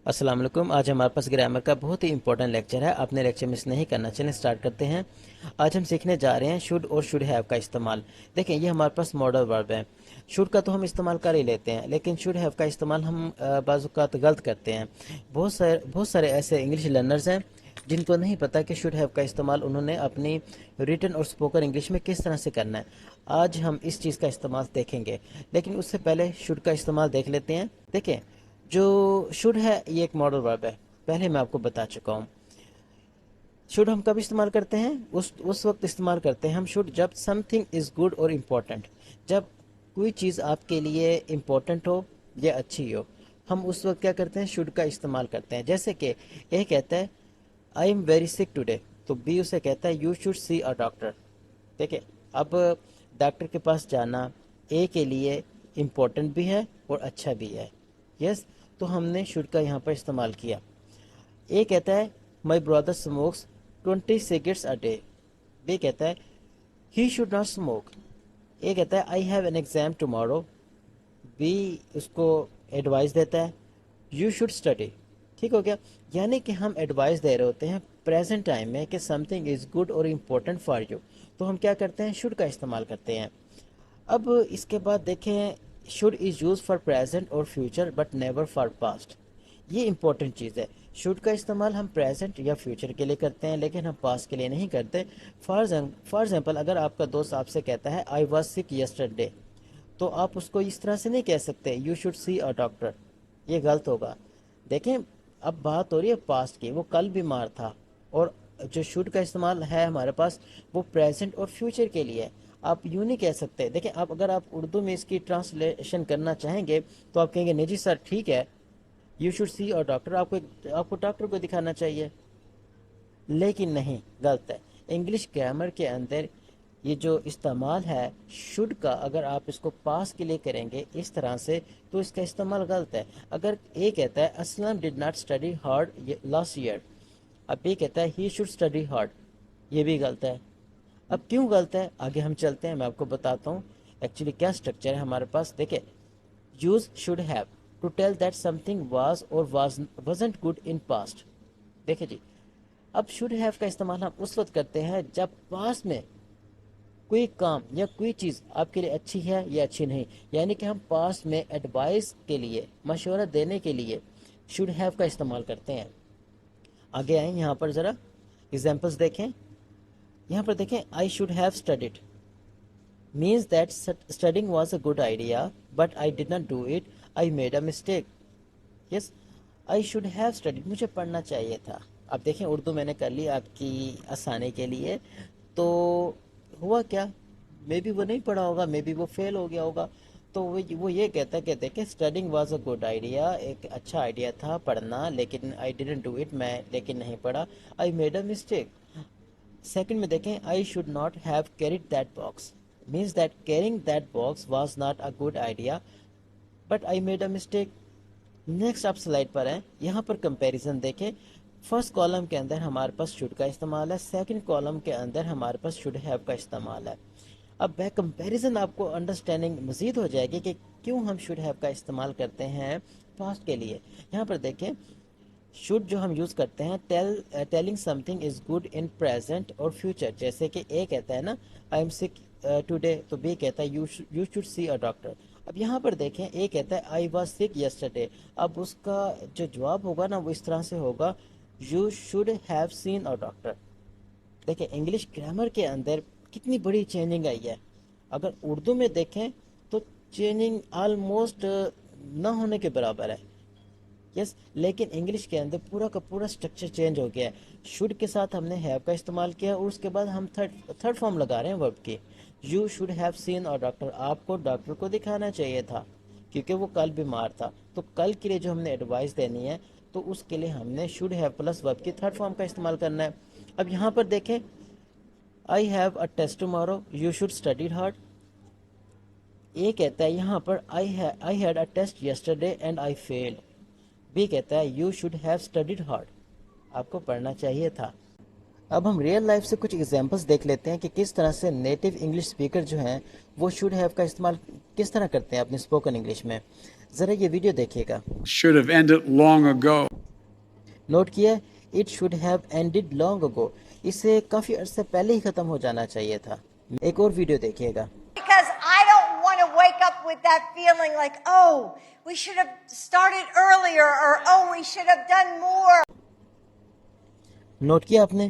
अस्सलाम वालेकुम। आज हमारे पास ग्रामर का बहुत ही इंपॉर्टेंट लेक्चर है। आपने लेक्चर मिस नहीं करना। चलिए स्टार्ट करते हैं। आज हम सीखने जा रहे हैं शुड और शुड हैव का इस्तेमाल। देखें, ये हमारे पास मॉडल वर्ब है। शुड का तो हम इस्तेमाल कर ही लेते हैं, लेकिन शुड हैव का इस्तेमाल हम बाज़ औक़ात गलत करते हैं। बहुत सारे ऐसे इंग्लिश लर्नर्स हैं जिनको नहीं पता कि शुड हैव का इस्तेमाल उन्होंने अपनी रिटन और स्पोकन इंग्लिश में किस तरह से करना है। आज हम इस चीज़ का इस्तेमाल देखेंगे, लेकिन उससे पहले शुड का इस्तेमाल देख लेते हैं। देखें, जो शुड है ये एक मॉडल वर्ब है, पहले मैं आपको बता चुका हूँ। शुड हम कब इस्तेमाल करते हैं? उस वक्त इस्तेमाल करते हैं हम शुड जब समथिंग इज़ गुड और इम्पोर्टेंट, जब कोई चीज़ आपके लिए इम्पोर्टेंट हो या अच्छी हो, हम उस वक्त क्या करते हैं? शुड का इस्तेमाल करते हैं। जैसे कि ए कहता है I am very sick today, तो बी उसे कहता है you should see a doctor. ठीक है, अब डॉक्टर के पास जाना ए के लिए इम्पोर्टेंट भी है और अच्छा भी है। यस, तो हमने शुड का यहाँ पर इस्तेमाल किया। ए कहता है my brother smokes 20 cigarettes a day. B कहता है he should not smoke. A कहता है I have an exam tomorrow. B उसको एडवाइस देता है यू शुड स्टडी। ठीक हो गया। यानी कि हम एडवाइस दे रहे होते हैं प्रेजेंट टाइम में कि समथिंग इज़ गुड और इम्पोर्टेंट फॉर यू, तो हम क्या करते हैं? शुड का इस्तेमाल करते हैं। अब इसके बाद देखें, should is use for present और future but never for past. ये इंपॉर्टेंट चीज़ है। शुड का इस्तेमाल हम प्रेजेंट या फ्यूचर के लिए करते हैं, लेकिन हम पास्ट के लिए नहीं करते। फॉर एग्जाम्पल, अगर आपका दोस्त आपसे कहता है आई वॉज सिक यस्टरडे, तो आप उसको इस तरह से नहीं कह सकते you should see a doctor. ये गलत होगा। देखें, अब बात हो रही है पास्ट की, वो कल बीमार था। और जो शुड का इस्तेमाल है हमारे पास, वो प्रेजेंट और फ्यूचर के लिए है। आप यूँ नहीं कह सकते। देखें, अगर आप उर्दू में इसकी ट्रांसलेशन करना चाहेंगे तो आप कहेंगे नहीं जी सर, ठीक है, यू शुड सी और डॉक्टर, आपको डॉक्टर को दिखाना चाहिए। लेकिन नहीं, गलत है। इंग्लिश ग्रामर के अंदर ये जो इस्तेमाल है शुड का, अगर आप इसको पास के लिए करेंगे इस तरह से, तो इसका इस्तेमाल गलत है। अगर ए कहता है Aslam did not study hard last year, अब बी कहता है ही शुड स्टडी हार्ड, ये भी गलत है। अब क्यों गलत है, आगे हम चलते हैं, मैं आपको बताता हूँ एक्चुअली क्या स्ट्रक्चर है हमारे पास। देखिए, use should have to tell that something was और वाजंट गुड इन पास्ट। देखिए जी, अब शुड हैव का इस्तेमाल हम उस वक्त करते हैं जब पास में कोई काम या कोई चीज़ आपके लिए अच्छी है या अच्छी नहीं। यानी कि हम पास में एडवाइस के लिए, मशवरा देने के लिए शुड हैव का इस्तेमाल करते हैं। आगे आए, यहाँ पर ज़रा एग्जाम्पल्स देखें। यहाँ पर देखें, I should have studied means that studying was a good idea but I did not do it, I made a mistake. Yes, I should have studied, मुझे पढ़ना चाहिए था। अब देखें, उर्दू मैंने कर ली आपकी आसानी के लिए। तो हुआ क्या, मे बी वो नहीं पढ़ा होगा, मे बी वो फेल हो गया होगा। तो वो ये कहता है कि देखें studying was a good idea, एक अच्छा आइडिया था पढ़ना, लेकिन आई डिडंट डू इट, मैं लेकिन नहीं पढ़ा, I made a mistake. Second में देखें, I should not have carried that box, means that carrying that box was not a good idea but I made a mistake. Next आप slide पर हैं, यहाँ पर कंपैरिजन देखें। फर्स्ट कॉलम के अंदर हमारे पास शुड का इस्तेमाल है, सेकंड कॉलम के अंदर हमारे पास शुड हैव का इस्तेमाल है। अब वह कंपैरिजन आपको अंडरस्टैंडिंग मज़ीद हो जाएगी कि क्यों हम शुड हैव का इस्तेमाल करते हैं पास्ट के लिए। यहाँ पर देखें, शुड जो हम यूज़ करते हैं telling something is good in present और फ्यूचर। जैसे कि ए कहता है ना आई एम सिक टुडे, तो बी कहता है you should see a doctor. अब यहाँ पर देखें, ए कहता है आई वाज सिक यस्टरडे, अब उसका जो जवाब होगा ना वो इस तरह से होगा you should have seen a doctor. देखिए, इंग्लिश ग्रामर के अंदर कितनी बड़ी चेंजिंग आई है। अगर उर्दू में देखें तो चेंजिंग आलमोस्ट ना होने के बराबर है। यस, लेकिन इंग्लिश के अंदर पूरा का पूरा स्ट्रक्चर चेंज हो गया है। शुड के साथ हमने हैव का इस्तेमाल किया और उसके बाद हम थर्ड फॉर्म लगा रहे हैं वर्ब की। यू शुड हैव सीन और डॉक्टर, आपको डॉक्टर को दिखाना चाहिए था क्योंकि वो कल बीमार था। तो कल के लिए जो हमने एडवाइस देनी है, तो उसके लिए हमने शुड हैव प्लस वर्ब की थर्ड फॉर्म का इस्तेमाल करना है। अब यहाँ पर देखें, I have a test tomorrow, you should study hard. A कहता है यहाँ पर I had a test yesterday and I failed. B कहता है you should have studied hard, आपको पढ़ना चाहिए था। अब हम रियल लाइफ से कुछ एग्जांपल्स देख लेते हैं कि किस तरह से नेटिव इंग्लिश स्पीकर जो हैं वो शुड हैव का इस्तेमाल किस तरह करते हैं अपनी स्पोकन इंग्लिश में। ज़रा ये वीडियो देखिएगा। Should have ended long ago. Note کیا it should have ended long ago, اسے کافی عرصے پہلے ہی ختم ہو جانا چاہیے تھا۔ ایک اور ویڈیو دیکھیے گا۔ Because I don't want to wake up with that feeling like, oh, we should have started earlier, or oh, we should have done more. Note کیا آپ نے؟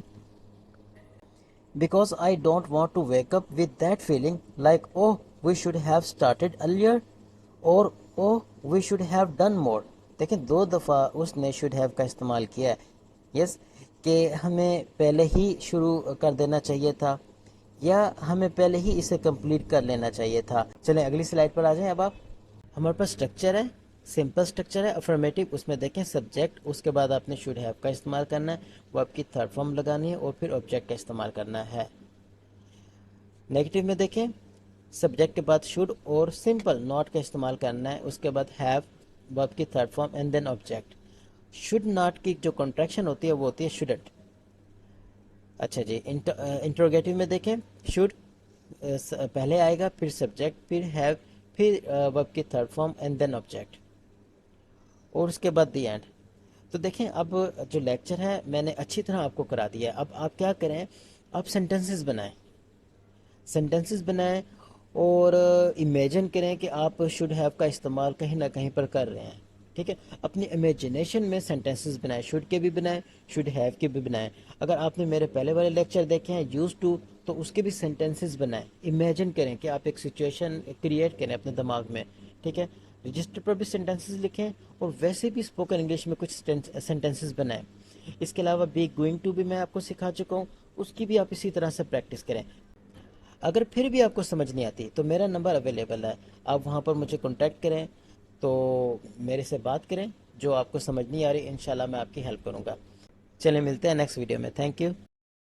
Because I don't want to wake up with that feeling like, oh, we should have started earlier or oh, we should have done more. دیکھیں دو دفعہ اس نے should have کا استعمال کیا ہے، یس، کہ ہمیں پہلے ہی شروع کر دینا چاہیے تھا یا ہمیں پہلے ہی اسے کمپلیٹ کر لینا چاہیے تھا۔ چلیں اگلی سلائڈ پر آ جائیں۔ اب آپ، ہمارے پاس اسٹرکچر ہے، سمپل اسٹرکچر ہے افرمیٹو، اس میں دیکھیں سبجیکٹ، اس کے بعد آپ نے شوڈ ہیو کا استعمال کرنا ہے، وہ آپ کی تھرڈ فارم لگانی ہے اور پھر آبجیکٹ کا استعمال کرنا ہے۔ نیگیٹو میں دیکھیں سبجیکٹ کے بعد شوڈ اور سمپل ناٹ کا استعمال کرنا ہے، اس کے بعد ہیو وہ آپ کی third form and then object. Should not کی جو کنٹریکشن ہوتی ہے وہ ہوتی ہے شوڈنٹ۔ اچھا جی، انٹروگیٹو میں دیکھیں شوڈ پہلے آئے گا، پھر سبجیکٹ، پھر ہیو، پھر ورب کی third form and then object, اور اس کے بعد دی اینڈ۔ تو دیکھیں اب جو لیکچر ہے میں نے اچھی طرح آپ کو کرا دیا ہے۔ اب آپ کیا کریں، آپ سینٹنسز بنائیں، سینٹنسز بنائیں اور امیجن کریں کہ آپ شوڈ ہیو کا استعمال کہیں نہ کہیں پر کر رہے ہیں، ٹھیک ہے؟ اپنی امیجنیشن میں سینٹنسز بنائیں، شوڈ کے بھی بنائیں، شوڈ ہیو کے بھی بنائیں۔ اگر آپ نے میرے پہلے والے لیکچر دیکھے ہیں یوز ٹو، تو اس کے بھی سینٹنسز بنائیں، امیجن کریں کہ آپ ایک سچویشن کریٹ کریں اپنے دماغ میں، ٹھیک ہے؟ رجسٹر پر بھی سینٹنسز لکھیں اور ویسے بھی اسپوکن انگلش میں کچھ سینٹنسز بنائیں۔ اس کے علاوہ بی گوئنگ ٹو بھی میں آپ کو سکھا چکا ہوں، اس کی بھی آپ اسی طرح سے پریکٹس کریں۔ اگر پھر بھی آپ کو سمجھ نہیں آتی تو میرا نمبر اویلیبل ہے، آپ وہاں پر مجھے کانٹیکٹ کریں، تو میرے سے بات کریں، جو آپ کو سمجھ نہیں آ رہی انشاءاللہ میں آپ کی ہیلپ کروں گا۔ چلیں ملتے ہیں نیکسٹ ویڈیو میں، تھینک یو۔